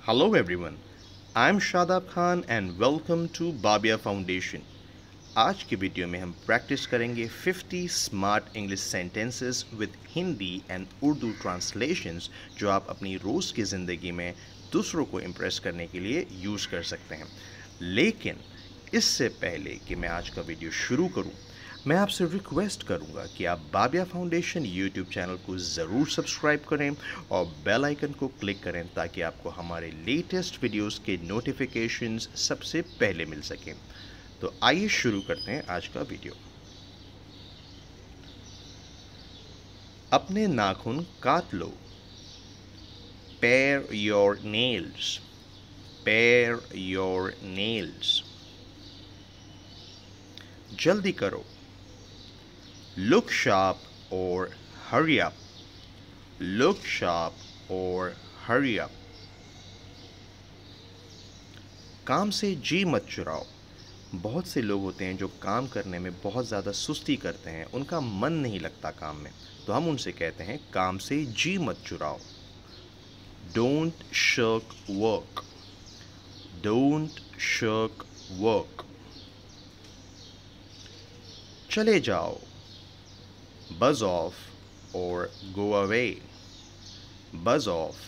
Hello everyone, I'm Shadab Khan and welcome to Babia Foundation. आज की video में हम प्रैक्टिस करेंगे 50 smart English sentences with Hindi and Urdu translations जो आप अपनी रोज़ की ज़िंदगी में दूसरों को इम्प्रेस करने के लिए यूज़ कर सकते हैं। लेकिन इससे पहले कि मैं आज का वीडियो शुरू करूं, मैं आपसे रिक्वेस्ट करूंगा कि आप बाबिया फाउंडेशन यूट्यूब चैनल को ज़रूर सब्सक्राइब करें और बेल आइकन को क्लिक करें ताकि आपको हमारे लेटेस्ट वीडियोस के नोटिफिकेशंस सबसे पहले मिल सकें। तो आइए शुरू करते हैं आज का वीडियो। अपने नाखून काट लो। Pare your nails. Pare your nails. जल्दी करो। Look sharp or hurry up. Look sharp or hurry up. काम से जी मत चुराओ। बहुत से लोग होते हैं जो काम करने में बहुत ज़्यादा सुस्ती करते हैं, उनका मन नहीं लगता काम में, तो हम उनसे कहते हैं काम से जी मत चुराओ। Don't shirk work. Don't shirk work. चले जाओ। Buzz off or go away. Buzz off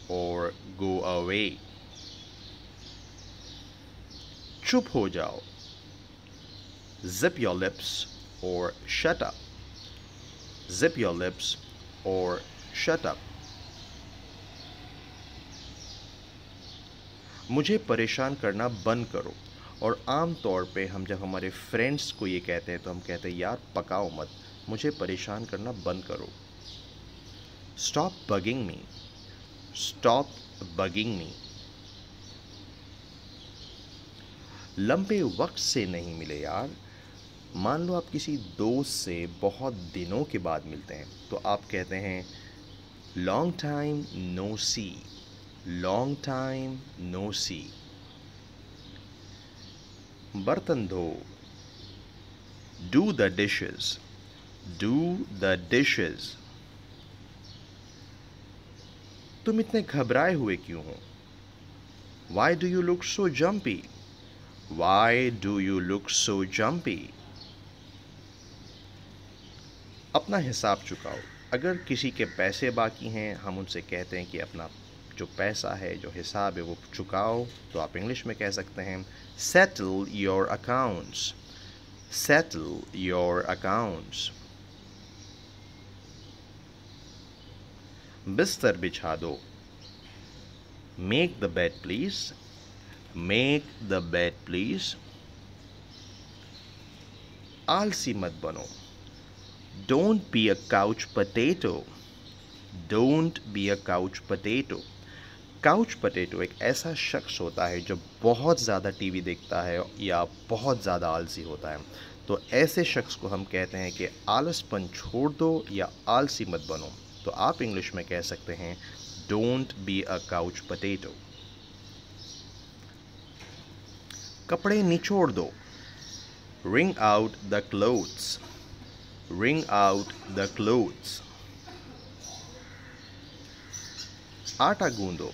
or go away. चुप हो जाओ। Zip your lips or shut up. Zip your lips or shut up. मुझे परेशान करना बंद करो। और आम तौर पे हम जब हमारे फ्रेंड्स को ये कहते हैं तो हम कहते हैं यार पकाओ मत, मुझे परेशान करना बंद करो। Stop bugging me. Stop bugging me. लंबे वक्त से नहीं मिले यार। मान लो आप किसी दोस्त से बहुत दिनों के बाद मिलते हैं तो आप कहते हैं लॉन्ग टाइम नो सी। लॉन्ग टाइम नो सी। बर्तन धो। Do the dishes. Do the dishes. तुम इतने घबराए हुए क्यों हो? Why do you look so jumpy? Why do you look so jumpy? अपना हिसाब चुकाओ। अगर किसी के पैसे बाकी हैं हम उनसे कहते हैं कि अपना जो पैसा है, जो हिसाब है वो चुकाओ, तो आप इंग्लिश में कह सकते हैं settle your accounts. Settle your accounts. बिस्तर बिछा दो। Make the bed please. Make the bed please. आलसी मत बनो। Don't be a couch potato. Don't be a couch potato. Couch potato एक ऐसा शख्स होता है जो बहुत ज़्यादा टीवी देखता है या बहुत ज़्यादा आलसी होता है, तो ऐसे शख्स को हम कहते हैं कि आलसपन छोड़ दो या आलसी मत बनो। तो आप इंग्लिश में कह सकते हैं don't be a couch potato. कपड़े निचोड़ दो। Wring out the clothes. Wring out the clothes. आटा गूंदो।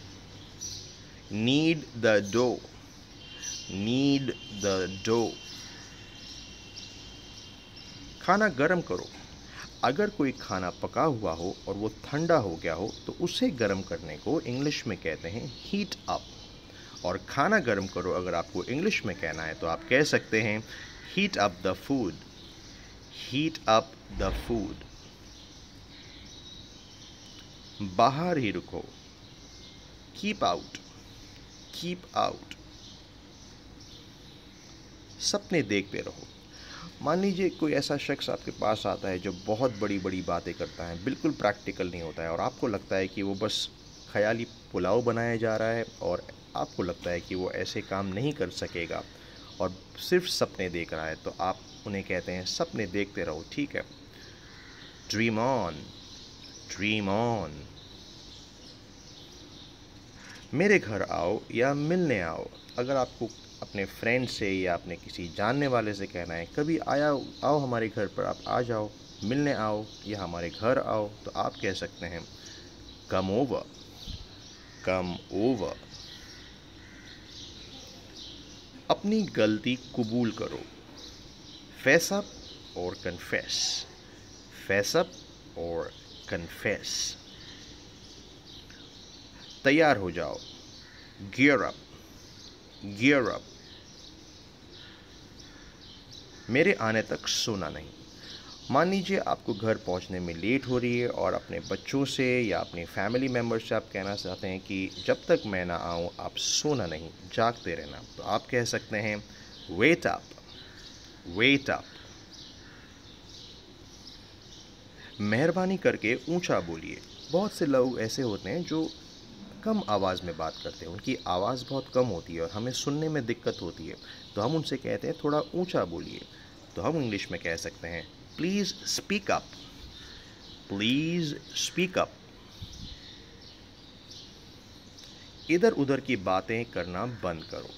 Knead the dough. Knead the dough. खाना गर्म करो। अगर कोई खाना पका हुआ हो और वो ठंडा हो गया हो तो उसे गर्म करने को इंग्लिश में कहते हैं हीट अप। और खाना गर्म करो अगर आपको इंग्लिश में कहना है तो आप कह सकते हैं heat up the food. Heat up the food. बाहर ही रुको। Keep out. Keep out. सपने देखते रहो। मान लीजिए कोई ऐसा शख्स आपके पास आता है जो बहुत बड़ी बड़ी बातें करता है, बिल्कुल प्रैक्टिकल नहीं होता है और आपको लगता है कि वो बस ख्याली पुलाव बनाया जा रहा है और आपको लगता है कि वो ऐसे काम नहीं कर सकेगा और सिर्फ सपने देख रहा है, तो आप उन्हें कहते हैं सपने देखते रहो, ठीक है। Dream on. Dream on. मेरे घर आओ या मिलने आओ। अगर आपको अपने फ्रेंड से या अपने किसी जानने वाले से कहना है कभी आया आओ हमारे घर पर, आप आ जाओ, मिलने आओ या हमारे घर आओ, तो आप कह सकते हैं कम ओवर। Come over. अपनी गलती कबूल करो। फेस अप और कन्फेस। फेस अप और कन्फेस। तैयार हो जाओ। Gear up. Gear up. मेरे आने तक सोना नहीं। मान लीजिए आपको घर पहुंचने में लेट हो रही है और अपने बच्चों से या अपने फैमिली मेम्बर से आप कहना चाहते हैं कि जब तक मैं ना आऊं आप सोना नहीं, जागते रहना। तो आप कह सकते हैं वेट अप। Wait up. मेहरबानी करके ऊंचा बोलिए। बहुत से लोग ऐसे होते हैं जो कम आवाज़ में बात करते हैं, उनकी आवाज़ बहुत कम होती है और हमें सुनने में दिक्कत होती है, तो हम उनसे कहते हैं थोड़ा ऊंचा बोलिए। तो हम इंग्लिश में कह सकते हैं please speak up. Please speak up. इधर उधर की बातें करना बंद करो।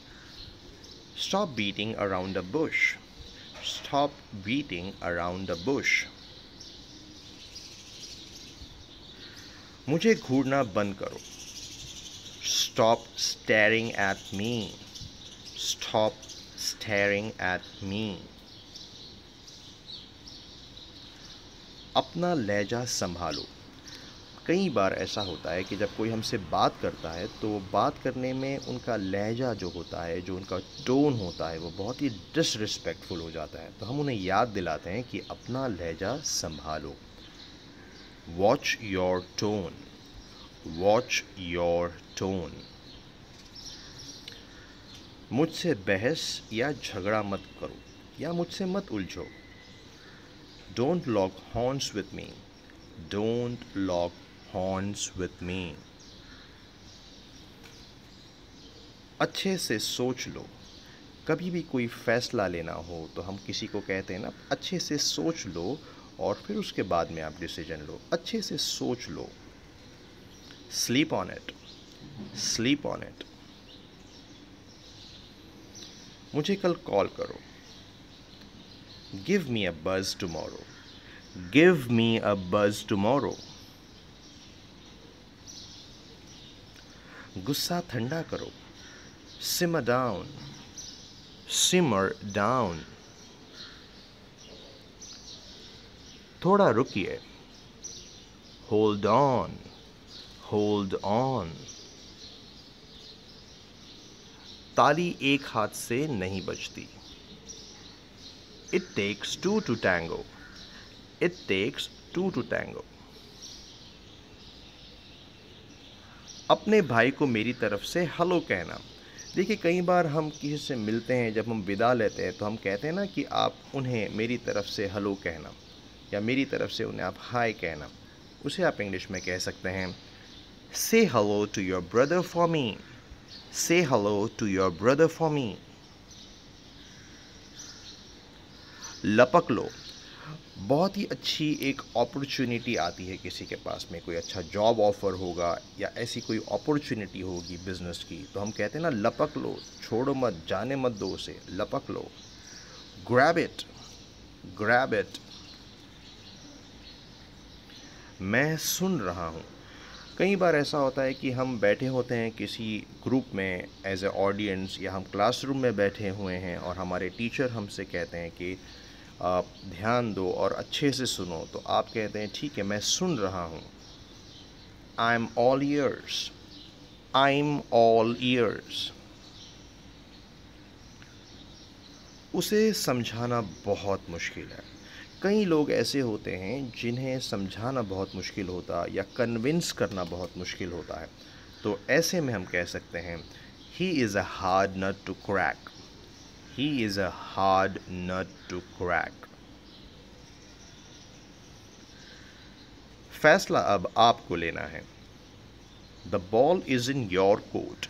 Stop beating around the Bush. Stop beating around the Bush. मुझे घूरना बंद करो। Stop staring at me. Stop staring at me. अपना लहजा संभालो। कई बार ऐसा होता है कि जब कोई हमसे बात करता है तो बात करने में उनका लहजा जो होता है, जो उनका टोन होता है, वो बहुत ही डिसरिस्पेक्टफुल हो जाता है। तो हम उन्हें याद दिलाते हैं कि अपना लहजा संभालो। Watch your tone. Watch your tone. मुझसे बहस या झगड़ा मत करो या मुझसे मत उलझो। Don't lock horns with me. Don't lock horns with me. अच्छे से सोच लो। कभी भी कोई फैसला लेना हो तो हम किसी को कहते हैं ना, अच्छे से सोच लो और फिर उसके बाद में आप डिसीजन लो। अच्छे से सोच लो। Sleep on it. Sleep on it. मुझे कल कॉल करो। Give me a buzz tomorrow. Give me a buzz tomorrow. गुस्सा ठंडा करो। Simmer down. Simmer down. थोड़ा रुकिए। Hold on. Hold on. ताली एक हाथ से नहीं बजती। It takes two to tango. It takes two to tango. अपने भाई को मेरी तरफ से हेलो कहना। देखिए कई बार हम किसी से मिलते हैं, जब हम विदा लेते हैं तो हम कहते हैं ना कि आप उन्हें मेरी तरफ से हेलो कहना या मेरी तरफ से उन्हें आप हाय कहना। उसे आप इंग्लिश में कह सकते हैं say hello to your brother for me. Say hello to your brother for me. लपक लो। बहुत ही अच्छी एक अपॉर्चुनिटी आती है किसी के पास में, कोई अच्छा जॉब ऑफर होगा या ऐसी कोई अपॉर्चुनिटी होगी बिजनेस की, तो हम कहते हैं ना लपक लो, छोड़ो मत, जाने मत दो उसे, लपक लो। Grab it. Grab it. मैं सुन रहा हूँ। कई बार ऐसा होता है कि हम बैठे होते हैं किसी ग्रुप में एज ए ऑडियंस, या हम क्लासरूम में बैठे हुए हैं और हमारे टीचर हमसे कहते हैं कि आप ध्यान दो और अच्छे से सुनो, तो आप कहते हैं ठीक है मैं सुन रहा हूँ। I am all years. I am all years. उसे समझाना बहुत मुश्किल है। कई लोग ऐसे होते हैं जिन्हें समझाना बहुत मुश्किल होता या कन्विंस करना बहुत मुश्किल होता है, तो ऐसे में हम कह सकते हैं he is a hard nut to crack. He is a hard nut to crack. फैसला अब आपको लेना है। The ball is in your court.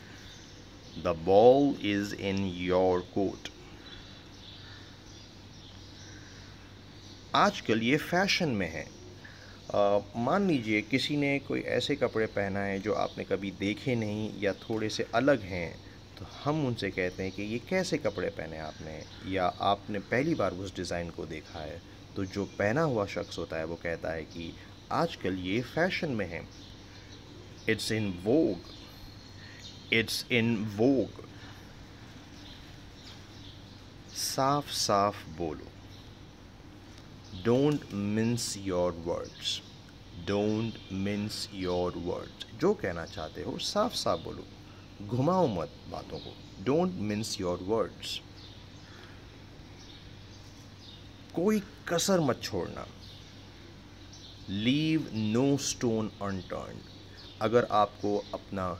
The ball is in your court. आजकल ये फैशन में है। मान लीजिए किसी ने कोई ऐसे कपड़े पहना है जो आपने कभी देखे नहीं या थोड़े से अलग हैं, तो हम उनसे कहते हैं कि ये कैसे कपड़े पहने आपने, या आपने पहली बार उस डिज़ाइन को देखा है। तो जो पहना हुआ शख्स होता है वो कहता है कि आजकल ये फैशन में है। It's in vogue. It's in vogue. साफ साफ बोलो। Don't mince your words, don't mince your words. जो कहना चाहते हो साफ साफ बोलो, घुमाओ मत बातों को। Don't mince your words. कोई कसर मत छोड़ना। Leave no stone unturned. अगर आपको अपना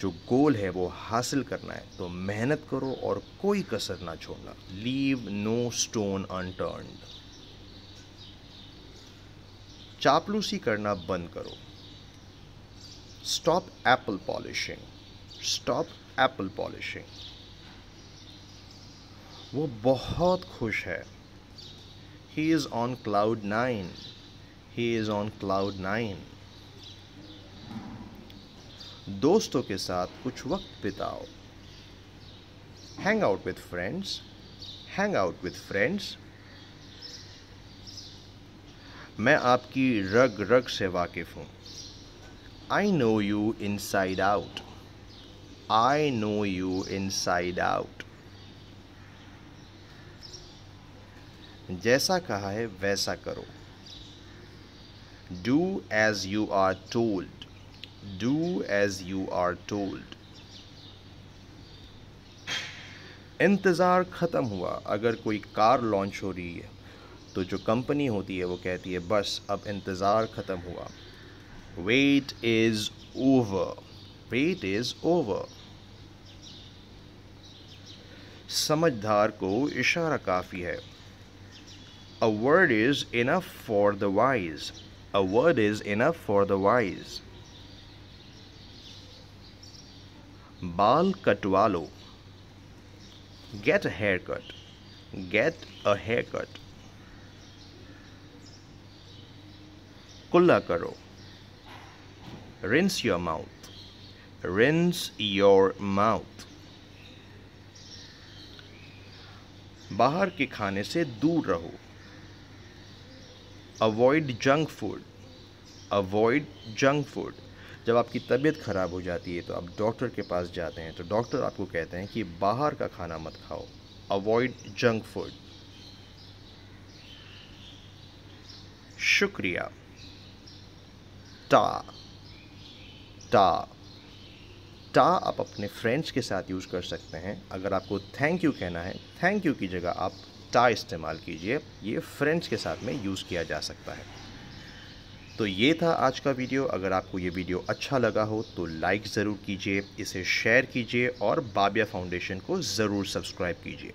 जो गोल है वो हासिल करना है तो मेहनत करो और कोई कसर ना छोड़ना। Leave no stone unturned. चापलूसी करना बंद करो। Stop apple polishing, stop apple polishing. वो बहुत खुश है। He is on cloud 9. He is on cloud 9. दोस्तों के साथ कुछ वक्त बिताओ। Hang out with friends. Hang out with friends. मैं आपकी रग रग से वाकिफ हूँ। I know you inside out. I know you inside out. जैसा कहा है वैसा करो। Do as you are told. Do as you are told. इंतज़ार ख़त्म हुआ। अगर कोई कार लॉन्च हो रही है तो जो कंपनी होती है वो कहती है बस अब इंतज़ार ख़त्म हुआ। Wait is over. Wait is over. समझदार को इशारा काफ़ी है। A word is enough for the wise. A word is enough for the wise. बाल कटवा लो। Get a haircut. Get a haircut. कुल्ला करो। Rinse your mouth. Rinse your mouth. बाहर के खाने से दूर रहो। Avoid junk food. Avoid junk food. जब आपकी तबीयत ख़राब हो जाती है तो आप डॉक्टर के पास जाते हैं तो डॉक्टर आपको कहते हैं कि बाहर का खाना मत खाओ। Avoid junk food. शुक्रिया। टा टा टा आप अपने फ्रेंड्स के साथ यूज़ कर सकते हैं। अगर आपको थैंक यू कहना है, थैंक यू की जगह आप टा इस्तेमाल कीजिए। ये फ्रेंड्स के साथ में यूज़ किया जा सकता है। तो ये था आज का वीडियो। अगर आपको ये वीडियो अच्छा लगा हो तो लाइक ज़रूर कीजिए, इसे शेयर कीजिए और बाबिया फाउंडेशन को ज़रूर सब्सक्राइब कीजिए।